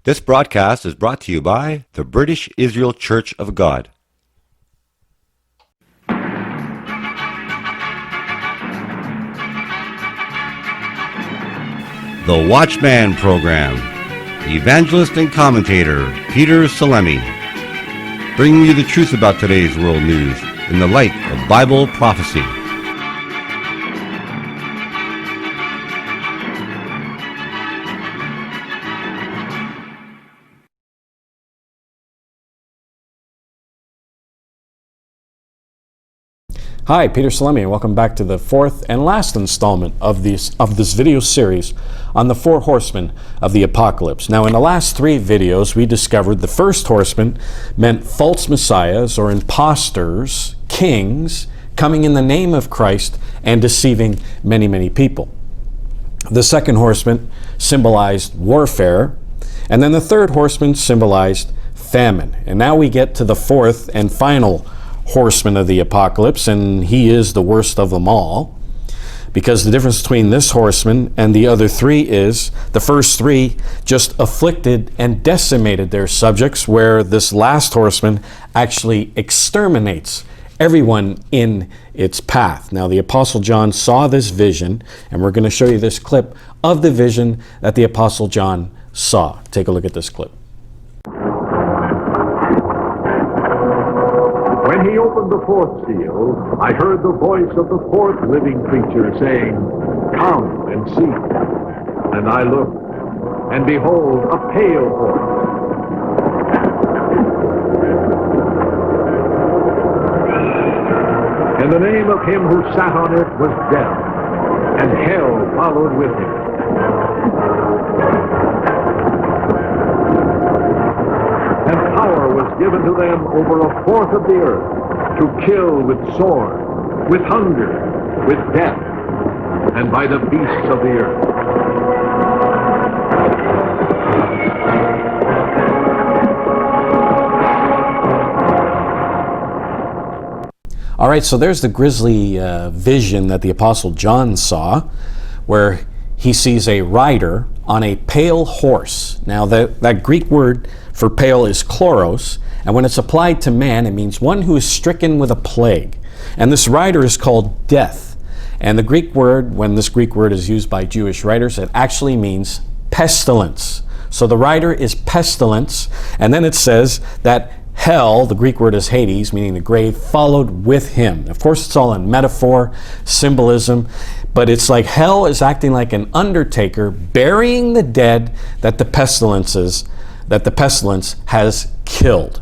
This broadcast is brought to you by the British Israel Church of God. The Watchman Program. Evangelist and commentator Peter Salemi, bringing you the truth about today's world news in the light of Bible prophecy. Hi, Peter Salemi, and welcome back to the fourth and last installment of this video series on the four horsemen of the apocalypse. Now, in the last three videos, we discovered the first horseman meant false messiahs or imposters, kings, coming in the name of Christ and deceiving many, many people. The second horseman symbolized warfare, and then the third horseman symbolized famine. And now we get to the fourth and final horseman of the apocalypse, and he is the worst of them all, because the difference between this horseman and the other three is the first three just afflicted and decimated their subjects, where this last horseman actually exterminates everyone in its path. Now, the Apostle John saw this vision, and we're going to show you this clip of the vision that the Apostle John saw. Take a look at this clip. When he opened the fourth seal, I heard the voice of the fourth living creature saying, "Come and see." And I looked, and behold, a pale horse. And the name of him who sat on it was Death, and hell followed with him. And power was given to them over a fourth of the earth, to kill with sword, with hunger, with death, and by the beasts of the earth. All right, so there's the grisly vision that the Apostle John saw, where he sees a rider on a pale horse. Now, that Greek word for pale is chloros, and when it's applied to man, it means one who is stricken with a plague. And this rider is called Death. And the Greek word, when this Greek word is used by Jewish writers, it actually means pestilence. So the rider is pestilence, and then it says that hell, the Greek word is Hades, meaning the grave, followed with him. Of course, it's all in metaphor, symbolism, but it's like hell is acting like an undertaker, burying the dead that the pestilence has killed.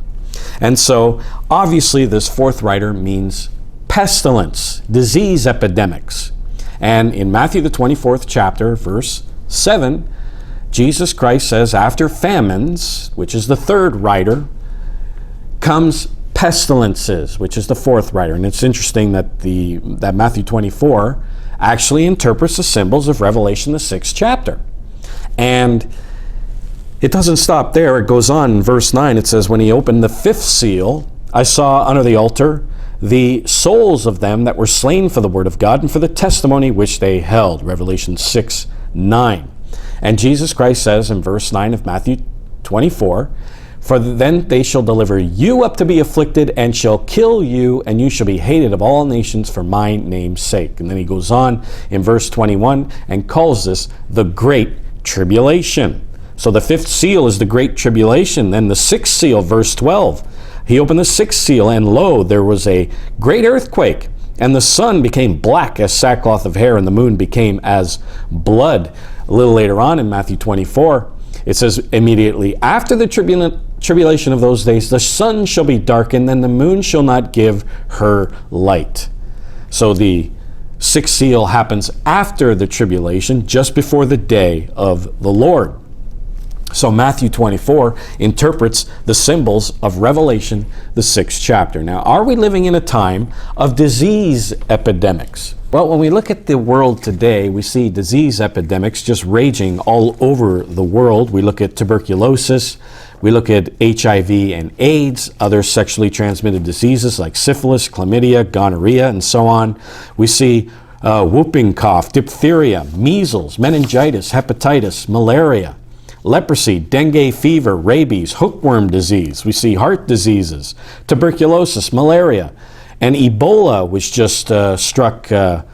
And so, obviously, this fourth rider means pestilence, disease epidemics. And in Matthew the 24th chapter, verse 7, Jesus Christ says, after famines, which is the third rider, comes pestilences, which is the fourth rider. And it's interesting that Matthew 24 actually interprets the symbols of Revelation, the 6th chapter. And it doesn't stop there. It goes on in verse 9. It says, when he opened the fifth seal, I saw under the altar the souls of them that were slain for the word of God and for the testimony which they held. Revelation 6:9. And Jesus Christ says in verse 9 of Matthew 24, for then they shall deliver you up to be afflicted, and shall kill you, and you shall be hated of all nations for my name's sake. And then he goes on in verse 21 and calls this the Great Tribulation. So the fifth seal is the Great Tribulation. Then the sixth seal, verse 12. He opened the sixth seal, and lo, there was a great earthquake, and the sun became black as sackcloth of hair, and the moon became as blood. A little later on in Matthew 24, it says, immediately after the tribulation of those days, the sun shall be darkened, and the moon shall not give her light. So the sixth seal happens after the tribulation, just before the day of the Lord. So Matthew 24 interprets the symbols of Revelation, the 6th chapter. Now, are we living in a time of disease epidemics? Well, when we look at the world today, we see disease epidemics just raging all over the world. We look at tuberculosis, we look at HIV and AIDS, other sexually transmitted diseases like syphilis, chlamydia, gonorrhea, and so on. We see whooping cough, diphtheria, measles, meningitis, hepatitis, malaria. leprosy, dengue fever, rabies, hookworm disease. We see heart diseases, tuberculosis, malaria, and Ebola, which just struck the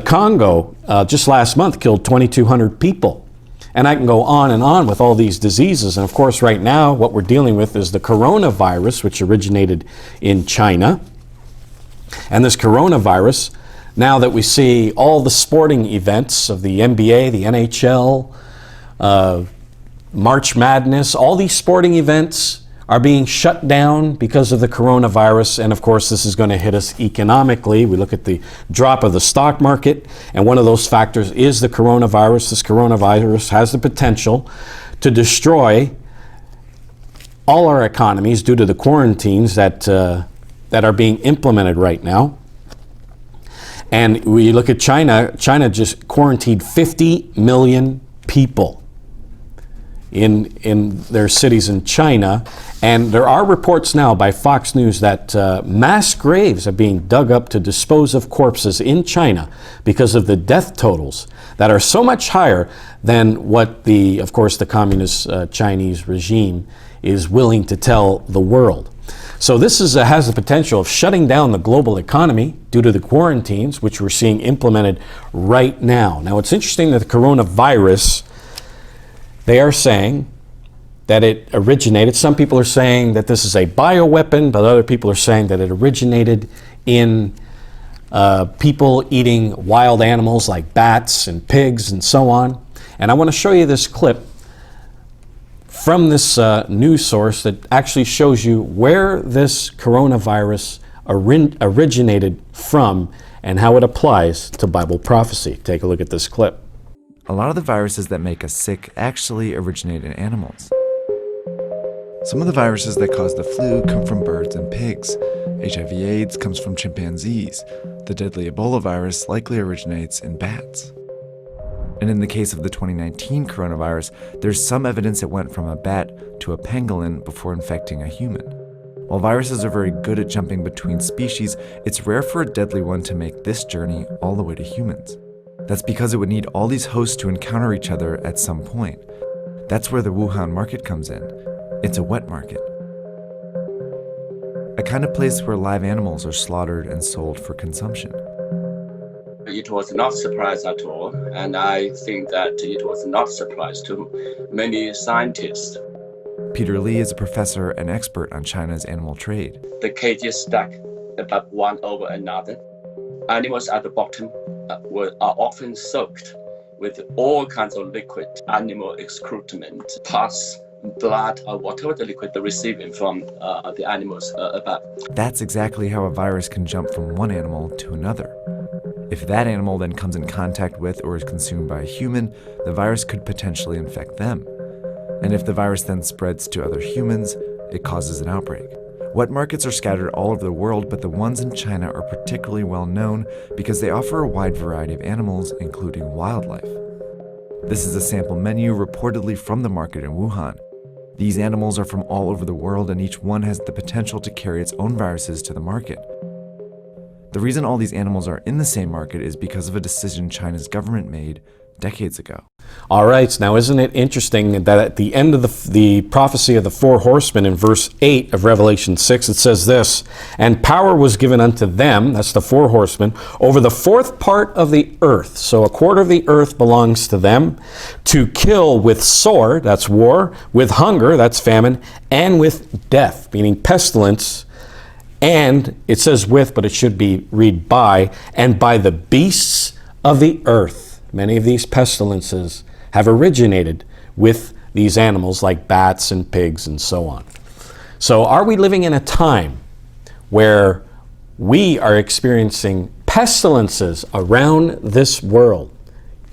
Congo just last month, killed 2,200 people. And I can go on and on with all these diseases. And of course, right now, what we're dealing with is the coronavirus, which originated in China. And this coronavirus, now that we see all the sporting events of the NBA, the NHL, March Madness, all these sporting events are being shut down because of the coronavirus. And of course, this is going to hit us economically. We look at the drop of the stock market, and one of those factors is the coronavirus. This coronavirus has the potential to destroy all our economies due to the quarantines that are being implemented right now. And we look at China. China just quarantined 50 million people in their cities in China. And there are reports now by Fox News that mass graves are being dug up to dispose of corpses in China because of the death totals that are so much higher than what of course, the communist Chinese regime is willing to tell the world. So this has the potential of shutting down the global economy due to the quarantines, which we're seeing implemented right now. Now, it's interesting that the coronavirus, they are saying that it originated. Some people are saying that this is a bioweapon, but other people are saying that it originated in people eating wild animals like bats and pigs and so on. And I want to show you this clip from this news source that actually shows you where this coronavirus originated from and how it applies to Bible prophecy. Take a look at this clip. A lot of the viruses that make us sick actually originate in animals. Some of the viruses that cause the flu come from birds and pigs. HIV/AIDS comes from chimpanzees. The deadly Ebola virus likely originates in bats. And in the case of the 2019 coronavirus, there's some evidence it went from a bat to a pangolin before infecting a human. While viruses are very good at jumping between species, it's rare for a deadly one to make this journey all the way to humans. That's because it would need all these hosts to encounter each other at some point. That's where the Wuhan Market comes in. It's a wet market. A kind of place where live animals are slaughtered and sold for consumption. It was not a surprise at all, and I think that it was not a surprise to many scientists. Peter Lee is a professor and expert on China's animal trade. The cages stack above one over another. Animals at the bottom are often soaked with all kinds of liquid, animal excrement, pus, blood, or whatever the liquid they're receiving from the animals above. That's exactly how a virus can jump from one animal to another. If that animal then comes in contact with or is consumed by a human, the virus could potentially infect them. And if the virus then spreads to other humans, it causes an outbreak. Wet markets are scattered all over the world, but the ones in China are particularly well known because they offer a wide variety of animals, including wildlife. This is a sample menu reportedly from the market in Wuhan. These animals are from all over the world, and each one has the potential to carry its own viruses to the market. The reason all these animals are in the same market is because of a decision China's government made decades ago. All right, now isn't it interesting that at the end of the prophecy of the four horsemen in verse 8 of Revelation 6, it says this, "And power was given unto them," that's the four horsemen, "over the fourth part of the earth," so a quarter of the earth belongs to them, "to kill with sword," that's war, "with hunger," that's famine, "and with death," meaning pestilence. And it says with, but it should be read by, "and by the beasts of the earth." Many of these pestilences have originated with these animals like bats and pigs and so on. So are we living in a time where we are experiencing pestilences around this world?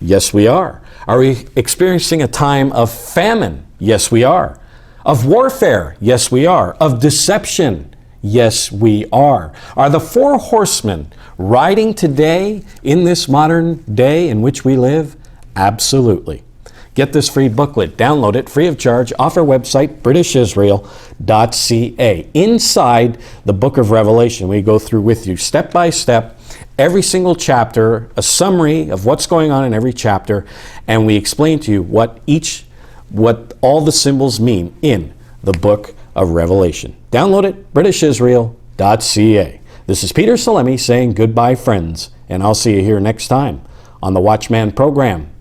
Yes, we are. Are we experiencing a time of famine? Yes, we are. Of warfare? Yes, we are. Of deception? Yes, we are. Are the four horsemen riding today in this modern day in which we live? Absolutely. Get this free booklet, download it free of charge off our website, britishisrael.ca. Inside the book of Revelation, we go through with you step by step every single chapter, a summary of what's going on in every chapter, and we explain to you what each what all the symbols mean in the book of Revelation. Download it, britishisrael.ca. This is Peter Salemi saying goodbye, friends, and I'll see you here next time on the Watchman program.